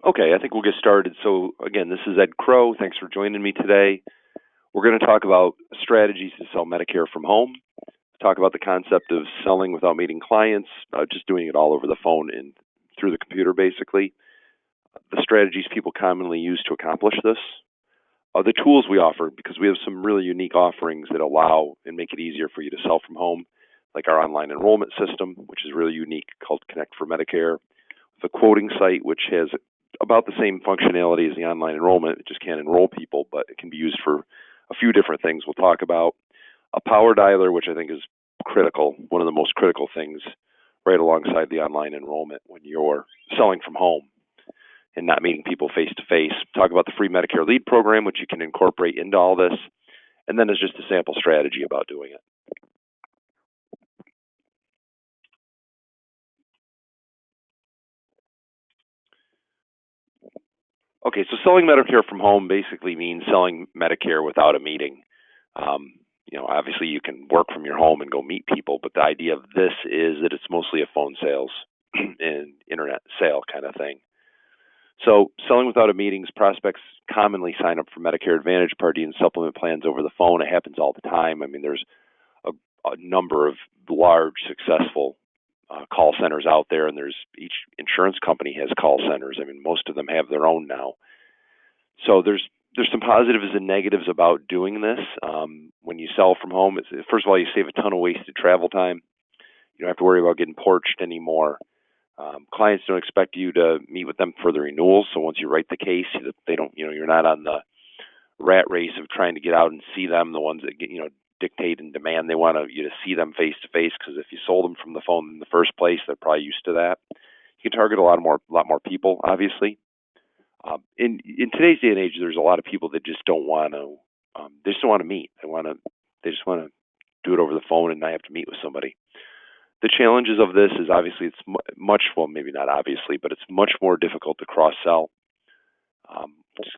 Okay, I think we'll get started. So again, this is Ed Crow. Thanks for joining me today. We're going to talk about strategies to sell Medicare from home, talk about the concept of selling without meeting clients, just doing it all over the phone and through the computer, basically. The strategies people commonly use to accomplish this, the tools we offer, because we have some really unique offerings that allow and make it easier for you to sell from home, like our online enrollment system, which is really unique, called Kynect for Medicare, the quoting site, which has about the same functionality as the online enrollment. It just can't enroll people, but it can be used for a few different things we'll talk about. A power dialer, which I think is critical, one of the most critical things right alongside the online enrollment when you're selling from home and not meeting people face to face. Talk about the free Medicare lead program, which you can incorporate into all this. And then there's just a sample strategy about doing it. Okay, so selling Medicare from home basically means selling Medicare without a meeting. Obviously you can work from your home and go meet people, but the idea of this is that it's mostly a phone sales and internet sale kind of thing. So selling without a meetings, prospects commonly sign up for Medicare Advantage, Part D, and supplement plans over the phone. It happens all the time. I mean, there's a number of large, successful call centers out there, and each insurance company has call centers. I mean, most of them have their own now. So there's some positives and negatives about doing this. When you sell from home, first of all, you save a ton of wasted travel time. You don't have to worry about getting porched anymore. Clients don't expect you to meet with them for the renewals. So once you write the case, they don't, you're not on the rat race of trying to get out and see them. The ones that dictate and demand they want you to see them face to face, because if you sold them from the phone in the first place, they're probably used to that. You can target a lot more people, obviously. In today's day and age, there's a lot of people that just don't want to. They just don't want to meet. They just want to do it over the phone and not have to meet with somebody. The challenges of this is obviously maybe not obviously, but it's much more difficult to cross-sell.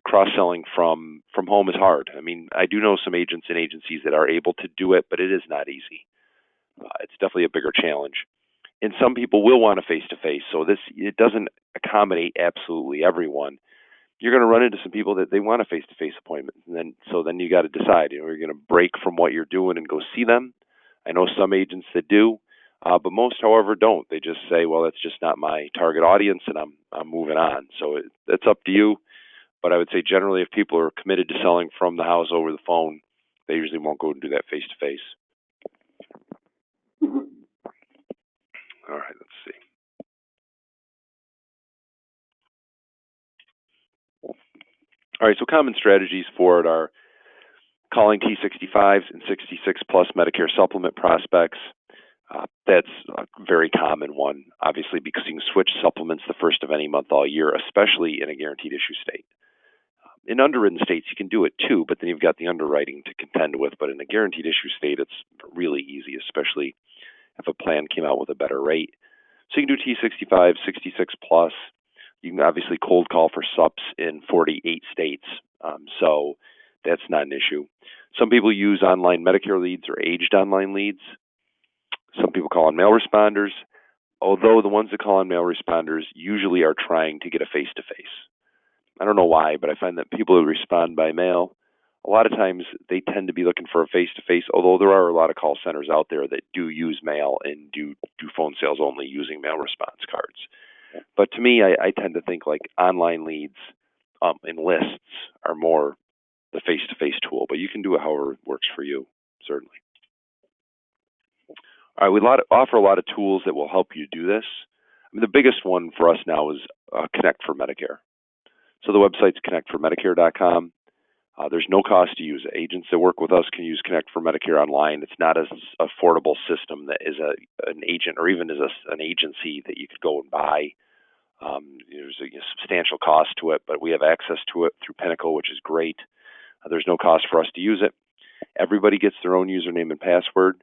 Cross-selling from home is hard. I mean, I do know some agents and agencies that are able to do it, but it is not easy. It's definitely a bigger challenge. And some people will want a face-to-face, so it doesn't accommodate absolutely everyone. You're going to run into some people that they want a face-to-face appointment, and then you got to decide. You're going to break from what you're doing and go see them. I know some agents that do, but most, however, don't. They just say, "Well, that's just not my target audience, and I'm moving on." So it's up to you. But I would say generally, if people are committed to selling from the house over the phone, they usually won't go and do that face-to-face. All right, let's see. All right, so common strategies for it are calling T65s and 66 plus Medicare supplement prospects. That's a very common one, obviously, because you can switch supplements the first of any month all year, especially in a guaranteed issue state. In underwritten states, you can do it too, but then you've got the underwriting to contend with. But in a guaranteed issue state, it's really easy, especially if a plan came out with a better rate. So you can do T65, 66 plus. You can obviously cold call for SUPs in 48 states, so that's not an issue. Some people use online Medicare leads or aged online leads. Some people call on mail responders, although the ones that call on mail responders usually are trying to get a face-to-face. I don't know why, but I find that people who respond by mail, a lot of times they tend to be looking for a face-to-face, although there are a lot of call centers out there that do use mail and do phone sales only using mail response cards. But to me, I tend to think like online leads and lists are more the face-to-face tool, but you can do it however it works for you, certainly. All right, we offer a lot of tools that will help you do this. I mean, the biggest one for us now is Kynect for Medicare. So the website's kynectformedicare.com. There's no cost to use it. Agents that work with us can use Kynect for Medicare online. It's not an affordable system that is an agent or even as an agency that you could go and buy. There's a substantial cost to it, but we have access to it through Pinnacle, which is great. There's no cost for us to use it. Everybody gets their own username and password.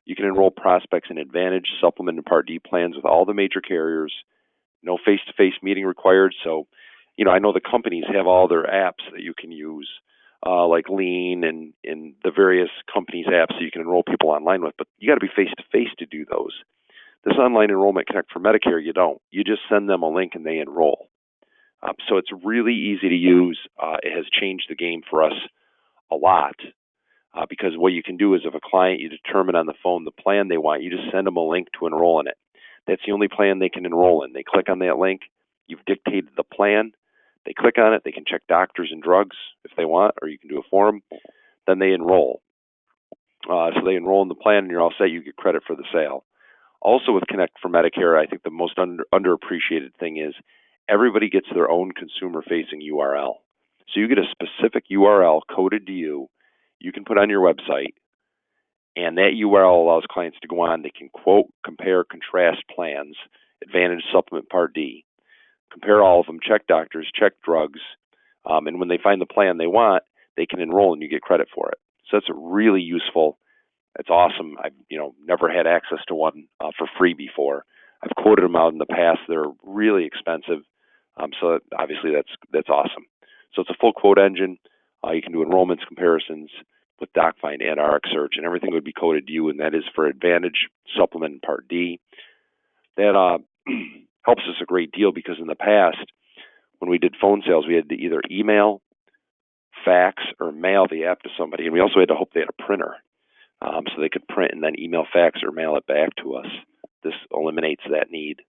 You can enroll prospects in Advantage, Supplement, and Part D plans with all the major carriers. No face-to-face meeting required. So, I know the companies have all their apps that you can use, like Lean and the various companies' apps that you can enroll people online with, but you got to be face-to-face to do those. This online enrollment Kynect for Medicare, you don't. You just send them a link and they enroll. So it's really easy to use. It has changed the game for us a lot because what you can do is if a client, you determine on the phone the plan they want, you just send them a link to enroll in it. That's the only plan they can enroll in. They click on that link. You've dictated the plan. They click on it. They can check doctors and drugs if they want, or you can do it for them. Then they enroll. So they enroll in the plan and you're all set. You get credit for the sale. Also with Kynect for Medicare, I think the most underappreciated thing is everybody gets their own consumer-facing URL. So you get a specific URL coded to you. You can put on your website, and that URL allows clients to go on. They can quote, compare, contrast plans, Advantage Supplement Part D, compare all of them, check doctors, check drugs, and when they find the plan they want, they can enroll and you get credit for it. So that's really useful. It's awesome. I've never had access to one for free before. I've quoted them out in the past. They're really expensive, so obviously that's awesome. So it's a full quote engine. You can do enrollments, comparisons with DocFind and RxSearch, and everything would be coded to you, and that is for Advantage Supplement Part D. That helps us a great deal because in the past, when we did phone sales, we had to either email, fax, or mail the app to somebody, and we also had to hope they had a printer. So they could print and then email, fax, or mail it back to us. This eliminates that need.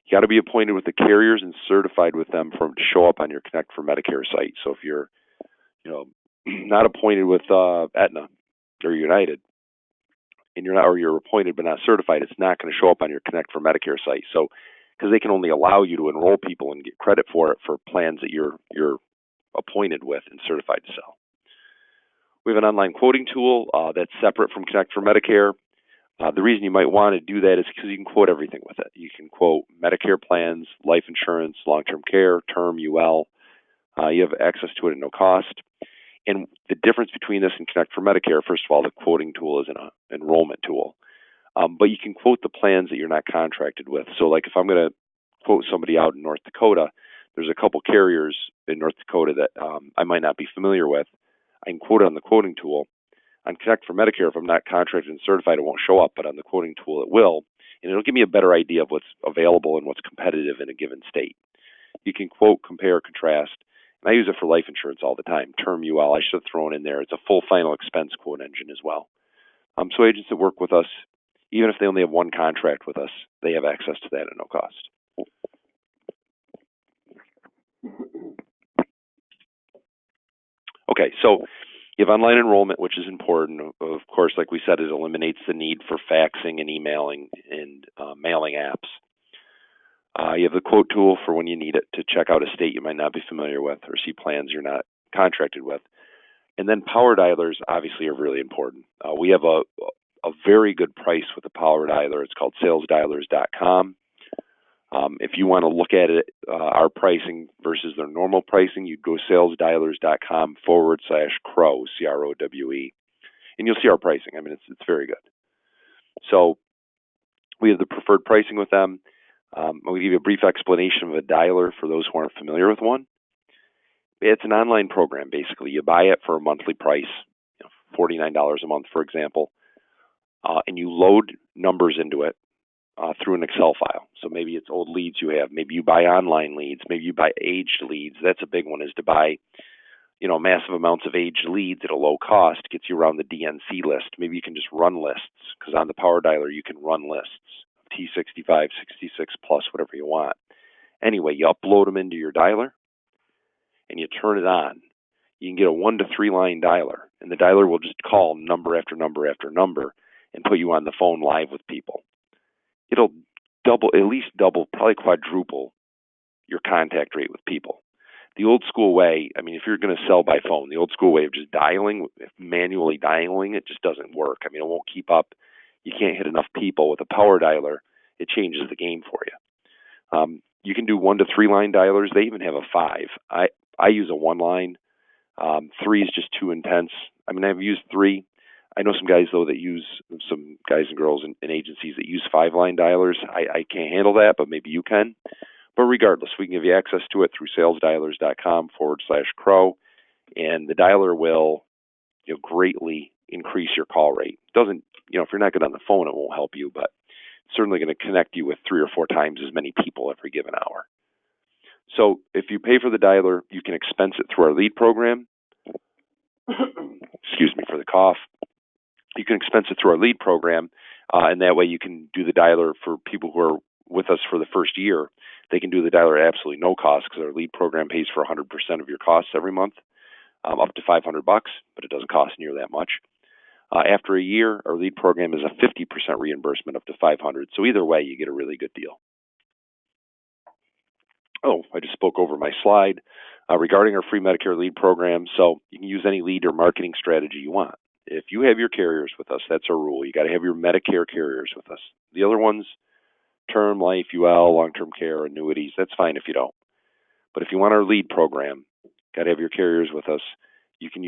You got to be appointed with the carriers and certified with them to show up on your Kynect for Medicare site. So if you're, not appointed with Aetna or United, and you're appointed but not certified, it's not going to show up on your Kynect for Medicare site. So because they can only allow you to enroll people and get credit for it for plans that you're appointed with and certified to sell. We have an online quoting tool that's separate from Kynect for Medicare. The reason you might want to do that is because you can quote everything with it. You can quote Medicare plans, life insurance, long-term care, term, UL. You have access to it at no cost. And the difference between this and Kynect for Medicare, first of all, the quoting tool is an enrollment tool. But you can quote the plans that you're not contracted with. So like if I'm going to quote somebody out in North Dakota, there's a couple carriers in North Dakota that I might not be familiar with. I can quote it on the quoting tool. On Kynect for Medicare, if I'm not contracted and certified, it won't show up, but on the quoting tool, it will. And it'll give me a better idea of what's available and what's competitive in a given state. You can quote, compare, contrast. And I use it for life insurance all the time. Term UL, I should have thrown in there. It's a full final expense quote engine as well. So agents that work with us, even if they only have one contract with us, they have access to that at no cost. Okay, so you have online enrollment, which is important. Of course, like we said, it eliminates the need for faxing and emailing and mailing apps. You have the quote tool for when you need it to check out a state you might not be familiar with or see plans you're not contracted with. And then power dialers obviously are really important. We have a very good price with the power dialer. It's called salesdialers.com. If you want to look at it, our pricing versus their normal pricing, you'd go salesdialers.com/CROW, CROWE, and you'll see our pricing. I mean, it's very good. So we have the preferred pricing with them. I'll give you a brief explanation of a dialer for those who aren't familiar with one. It's an online program, basically. You buy it for a monthly price, $49 a month, for example, and you load numbers into it through an Excel file. So maybe it's old leads you have. Maybe you buy online leads. Maybe you buy aged leads. That's a big one, is to buy, massive amounts of aged leads at a low cost, gets you around the DNC list. Maybe you can just run lists, because on the power dialer you can run lists, T65, 66 plus, whatever you want. Anyway, you upload them into your dialer and you turn it on. You can get a 1 to 3 line dialer, and the dialer will just call number after number after number and put you on the phone live with people. It'll at least double, probably quadruple your contact rate with people. The old school way, I mean, if you're going to sell by phone, the old school way of just dialing, manually dialing, it just doesn't work. I mean, it won't keep up. You can't hit enough people. With a power dialer, it changes the game for you. You can do 1 to 3 line dialers. They even have a 5. I use a 1 line. 3 is just too intense. I mean, I've used 3. I know some guys, though, that use, some guys and girls in agencies that use 5 line dialers. I can't handle that, but maybe you can. But regardless, we can give you access to it through salesdialers.com/CROW, and the dialer will greatly increase your call rate. It doesn't, if you're not good on the phone, it won't help you, but it's certainly going to connect you with 3 or 4 times as many people every given hour. So if you pay for the dialer, you can expense it through our lead program. Excuse me for the cough. You can expense it through our lead program, and that way you can do the dialer for people who are with us for the first year. They can do the dialer at absolutely no cost because our lead program pays for 100% of your costs every month, up to $500, but it doesn't cost near that much. After a year, our lead program is a 50% reimbursement up to $500. So either way, you get a really good deal. Oh, I just spoke over my slide regarding our free Medicare lead program. So you can use any lead or marketing strategy you want. If you have your carriers with us, that's our rule. You got to have your Medicare carriers with us. The other ones, term, life, UL, long-term care, annuities, that's fine if you don't. But if you want our lead program, got to have your carriers with us. You can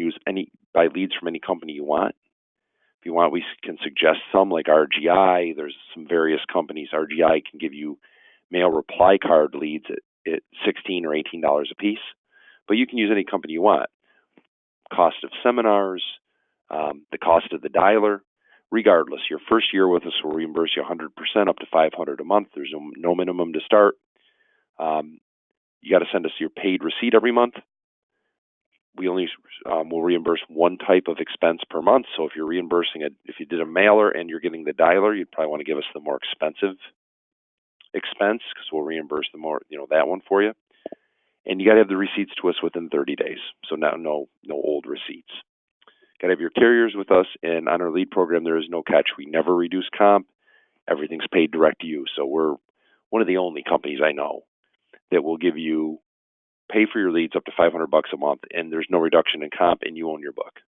buy leads from any company you want. If you want, we can suggest some like RGI. There's some various companies. RGI can give you mail reply card leads at $16 or $18 a piece. But you can use any company you want. Cost of seminars, the cost of the dialer. Regardless, your first year with us will reimburse you 100% up to $500 a month. There's no minimum to start. You got to send us your paid receipt every month. We only will reimburse one type of expense per month. So if you're reimbursing it, if you did a mailer and you're getting the dialer, you'd probably want to give us the more expensive expense because we'll reimburse the more, that one for you. And you got to have the receipts to us within 30 days. So now no old receipts. Got to have your carriers with us, and on our lead program, there is no catch. We never reduce comp. Everything's paid direct to you. So we're one of the only companies I know that will give you pay for your leads up to $500 a month, and there's no reduction in comp, and you own your book.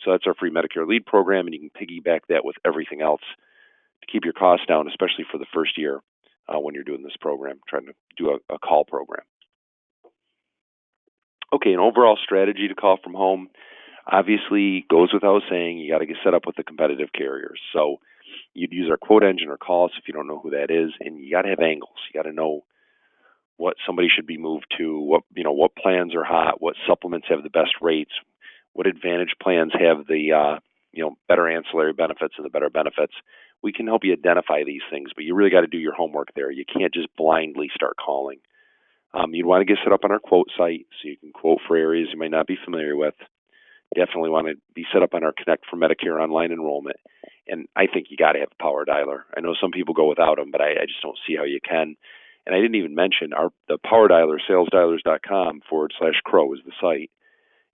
So that's our free Medicare lead program, and you can piggyback that with everything else to keep your costs down, especially for the first year when you're doing this program, trying to do a call program. Okay, an overall strategy to call from home obviously goes without saying. You got to get set up with the competitive carriers. So you'd use our quote engine or call us if you don't know who that is, and you got to have angles. You got to know what somebody should be moved to, what plans are hot, what supplements have the best rates, what advantage plans have the better ancillary benefits and the better benefits. We can help you identify these things, but you really got to do your homework there. You can't just blindly start calling. You'd want to get set up on our quote site so you can quote for areas you might not be familiar with. Definitely want to be set up on our Kynect for Medicare online enrollment. And I think you got to have a power dialer. I know some people go without them, but I just don't see how you can. And I didn't even mention the power dialer, salesdialers.com/crow is the site.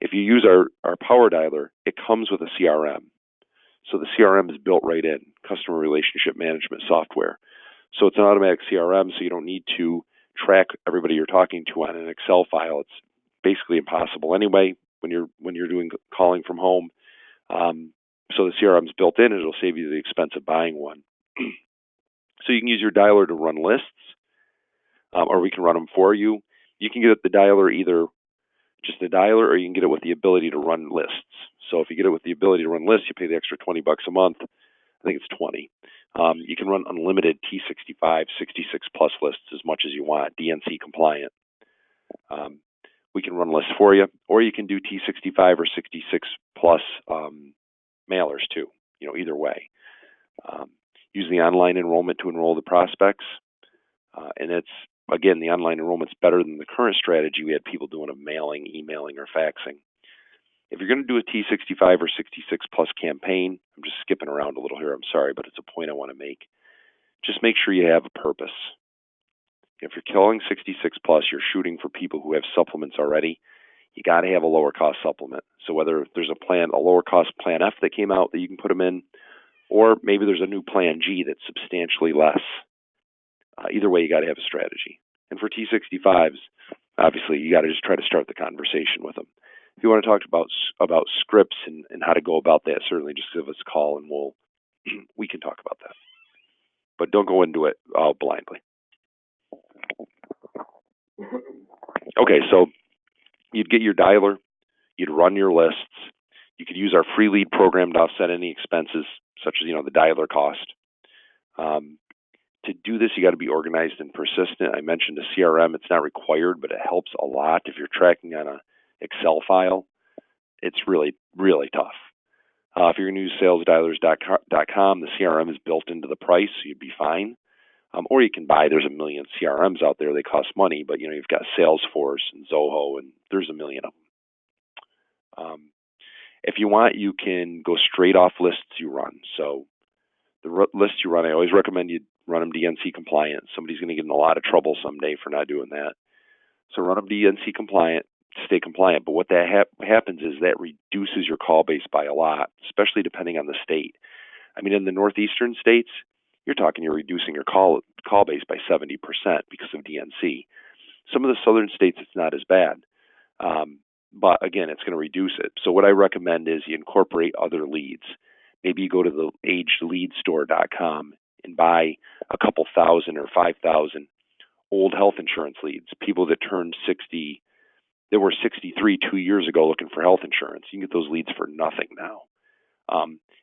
If you use our power dialer, it comes with a CRM. So the CRM is built right in, customer relationship management software. So it's an automatic CRM, so you don't need to track everybody you're talking to on an Excel file. It's basically impossible anyway when you're doing calling from home. So the CRM is built in, and it'll save you the expense of buying one. So you can use your dialer to run lists, or we can run them for you. You can get the dialer either just a dialer, or you can get it with the ability to run lists. So if you get it with the ability to run lists, you pay the extra $20 a month. I think it's 20. You can run unlimited T65, 66 plus lists as much as you want, DNC compliant. We can run lists for you, or you can do T65 or 66 plus mailers too. Either way. Use the online enrollment to enroll the prospects, and it's again the online enrollment's better than the current strategy we had people doing of mailing, emailing, or faxing. If you're going to do a T65 or 66 plus campaign, I'm just skipping around a little here, I'm sorry, but it's a point I want to make. Just make sure you have a purpose. If you're killing 66 plus, you're shooting for people who have supplements already. You got to have a lower cost supplement. So whether there's a lower cost plan F that came out that you can put them in, or maybe there's a new plan G that's substantially less. Either way, you got to have a strategy. And for T65s, obviously, you got to just try to start the conversation with them. If you want to talk about scripts and how to go about that, certainly just give us a call and we can talk about that. But don't go into it blindly. Okay, so you'd get your dialer, you'd run your lists, you could use our free lead program to offset any expenses, such as the dialer cost. To do this, you got to be organized and persistent. I mentioned a CRM; it's not required, but it helps a lot. If you're tracking on a Excel file, it's really, really tough. If you're going to use salesdialers.com, the CRM is built into the price, so you'd be fine. Or you can buy, there's a million CRMs out there, they cost money, but you've got Salesforce and Zoho, and there's a million of them. If you want, you can go straight off lists you run. So the lists you run, I always recommend you run them DNC compliant. Somebody's going to get in a lot of trouble someday for not doing that. So run them DNC compliant, stay compliant. But what that happens is that reduces your call base by a lot, especially depending on the state. I mean, in the northeastern states, you're reducing your call base by 70% because of DNC. Some of the southern states, it's not as bad. But again, it's going to reduce it. So what I recommend is you incorporate other leads. Maybe you go to the agedleadstore.com and buy a couple thousand or 5,000 old health insurance leads, people that turned 60, that were 63 2 years ago looking for health insurance. You can get those leads for nothing now.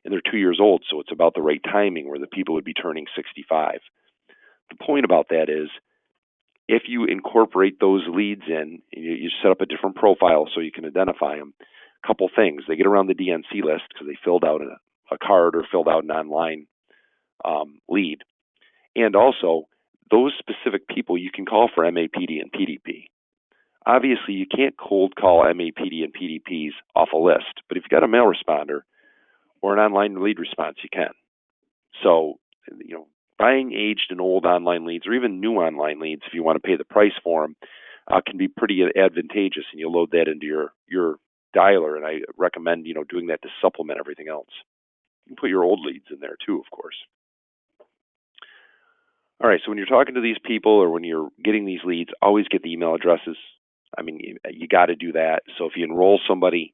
And they're 2 years old, so it's about the right timing where the people would be turning 65. The point about that is, if you incorporate those leads in, you set up a different profile so you can identify them. A couple things. They get around the DNC list because they filled out a card or filled out an online lead. And also, those specific people you can call for MAPD and PDP. Obviously, you can't cold call MAPD and PDPs off a list, but if you've got a mail responder or an online lead response, you can. So, buying aged and old online leads, or even new online leads, if you want to pay the price for them, can be pretty advantageous, and you'll load that into your dialer. And I recommend doing that to supplement everything else. You can put your old leads in there too, of course. All right, so when you're talking to these people or when you're getting these leads, always get the email addresses. I mean, you got to do that. So if you enroll somebody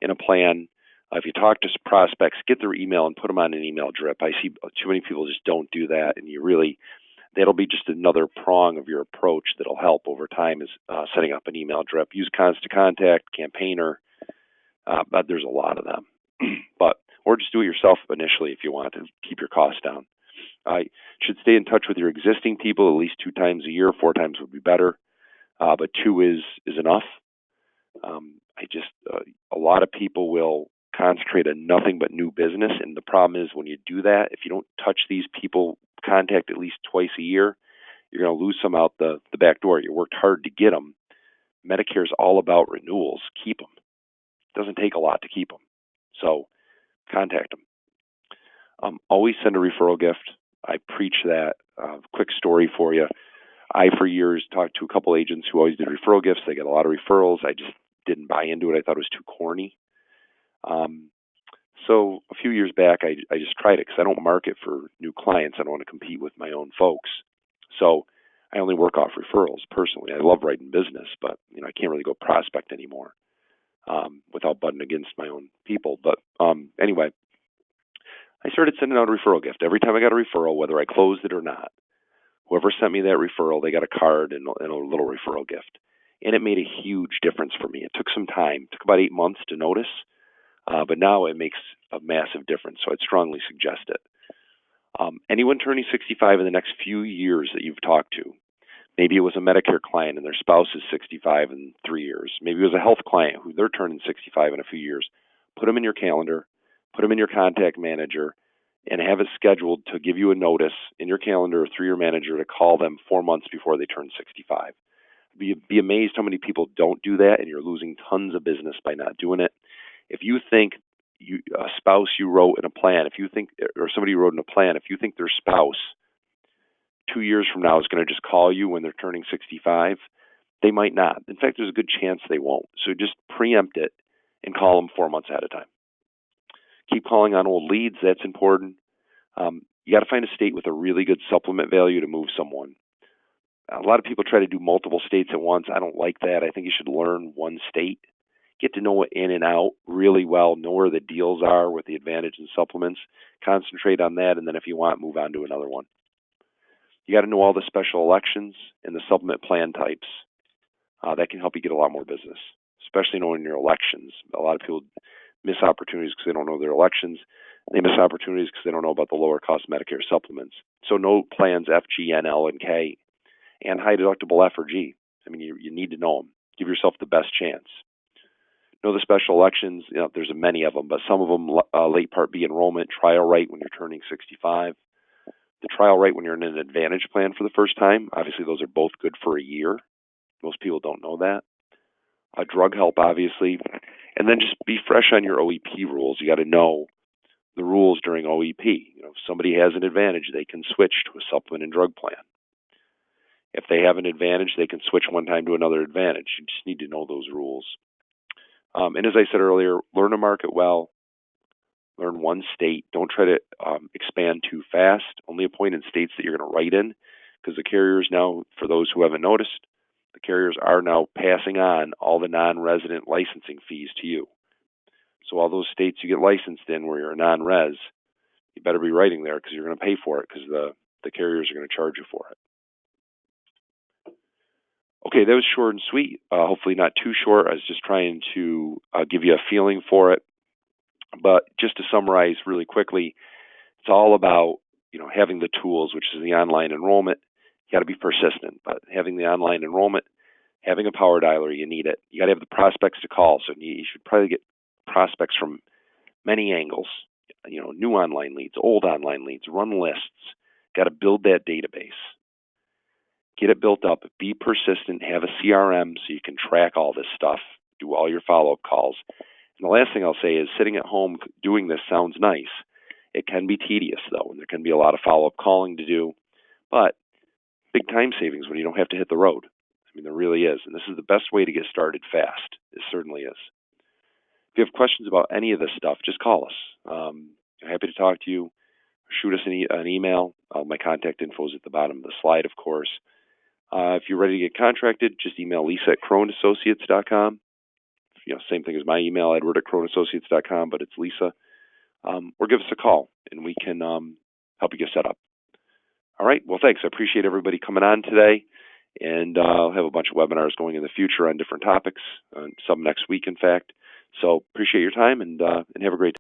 in a plan, if you talk to prospects, get their email and put them on an email drip. I see too many people just don't do that, and that'll be just another prong of your approach that'll help over time is setting up an email drip. Use Constant Contact, Campaigner, but there's a lot of them. Or just do it yourself initially if you want to keep your costs down. You should stay in touch with your existing people at least 2 times a year. 4 times would be better, but 2 is enough. A lot of people will concentrate on nothing but new business, and the problem is when you do that, if you don't touch these people, contact at least twice a year, you're going to lose some out the back door. You worked hard to get them. Medicare is all about renewals. Keep them. It doesn't take a lot to keep them. So contact them. Always send a referral gift. I preach that. Quick story for you. I, for years, talked to a couple agents who always did referral gifts. They got a lot of referrals. I just didn't buy into it. I thought it was too corny. So a few years back, I just tried it because I don't market for new clients. I don't want to compete with my own folks. So I only work off referrals personally. I love writing business, but I can't really go prospect anymore without butting against my own people. But anyway, I started sending out a referral gift. Every time I got a referral, whether I closed it or not, whoever sent me that referral, they got a card and a little referral gift. And it made a huge difference for me. It took some time. It took about 8 months to notice. But now it makes a massive difference, so I'd strongly suggest it. Anyone turning 65 in the next few years that you've talked to, maybe it was a Medicare client and their spouse is 65 in 3 years. Maybe it was a health client who they're turning 65 in a few years. Put them in your calendar, put them in your contact manager, and have it scheduled to give you a notice in your calendar or through your manager to call them 4 months before they turn 65. Be amazed how many people don't do that, and you're losing tons of business by not doing it. If you think a spouse you wrote in a plan, or somebody you wrote in a plan, if you think their spouse 2 years from now is going to just call you when they're turning 65, they might not. In fact, there's a good chance they won't. So just preempt it and call them 4 months ahead of time. Keep calling on old leads. That's important. You got to find a state with a really good supplement value to move someone. A lot of people try to do multiple states at once. I don't like that. I think you should learn one state. Get to know it in and out really well, know where the deals are with the advantage and supplements, concentrate on that, and then if you want, move on to another one. You got to know all the special elections and the supplement plan types. That can help you get a lot more business, especially knowing your elections. A lot of people miss opportunities because they don't know their elections. They miss opportunities because they don't know about the lower cost Medicare supplements. So know plans F, G, N, L, and K, and high deductible F or G. I mean, you need to know them. Give yourself the best chance. Know the special elections. There's many of them, but some of them, late Part B enrollment, trial right when you're turning 65. the trial rate when you're in an Advantage plan for the first time. Obviously, those are both good for a year. Most people don't know that. Drug help, obviously. And then just be fresh on your OEP rules. You got to know the rules during OEP. If somebody has an Advantage, they can switch to a supplement and drug plan. If they have an Advantage, they can switch one time to another Advantage. You just need to know those rules. And as I said earlier, learn a market well. Learn one state. Don't try to expand too fast. Only appoint in states that you're going to write in, because the carriers now, for those who haven't noticed, the carriers are now passing on all the non-resident licensing fees to you. So all those states you get licensed in where you're a non-res, you better be writing there because you're going to pay for it, because the carriers are going to charge you for it. Okay, that was short and sweet. Hopefully not too short. I was just trying to give you a feeling for it. But just to summarize really quickly, it's all about having the tools, which is the online enrollment. You got to be persistent, but having the online enrollment, having a power dialer, you need it. You got to have the prospects to call, so you should probably get prospects from many angles. New online leads, old online leads, run lists. Got to build that database. Get it built up. Be persistent. Have a CRM so you can track all this stuff. Do all your follow-up calls. And the last thing I'll say is sitting at home doing this sounds nice. It can be tedious, though, and there can be a lot of follow-up calling to do. But big time savings when you don't have to hit the road. I mean, there really is. And this is the best way to get started fast. It certainly is. If you have questions about any of this stuff, just call us. I'm happy to talk to you. Shoot us an email. My contact info is at the bottom of the slide, of course. If you're ready to get contracted, just email Lisa at CroneAssociates.com. Same thing as my email, Edward at CroneAssociates.com, but it's Lisa. Or give us a call, and we can help you get set up. All right. Well, thanks. I appreciate everybody coming on today, and I'll have a bunch of webinars going in the future on different topics, some next week, in fact. So appreciate your time, and have a great day.